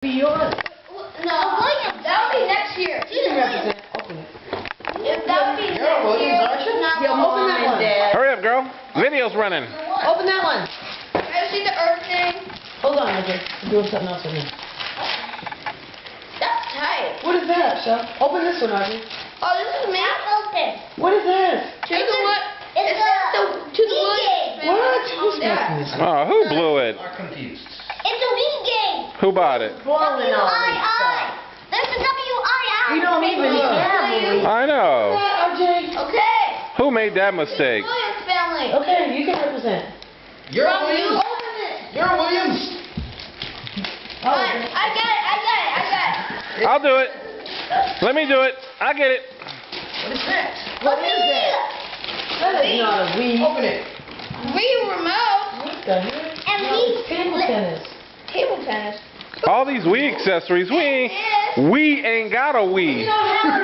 Be yours. No, that'll be next year. You can represent. Open it. If that would be next year, not Yeah, open that one. Hurry up, girl. Video's running. Open that one. I see the earth thing. Hold on, Audrey. I'm doing something else with me. That's tight. What is that, Shel? Open this one, Audrey. Oh, this is me. Open. What is this? To the what? It's to the Williams family. What? Who's Yeah. making this? Oh, who blew it? Are confused. It's a Wii game. Who bought it? Blowing all this W-I-I. stuff. There's a W-I-I. We don't even have a Wii. I know. RJ. Okay. Who made that mistake? Williams family. Okay, you can represent. You're From you. Williams. Open it. You're Williams. Oh, Fine. I got it. I'll do it. Let me do it. I get it. What is that? what is that? That is not a Wii. Open it. Wii remote. What the heck? And No, Wii. it's table tennis. Table tennis. All these Wii accessories. We ain't got a You Wii. don't have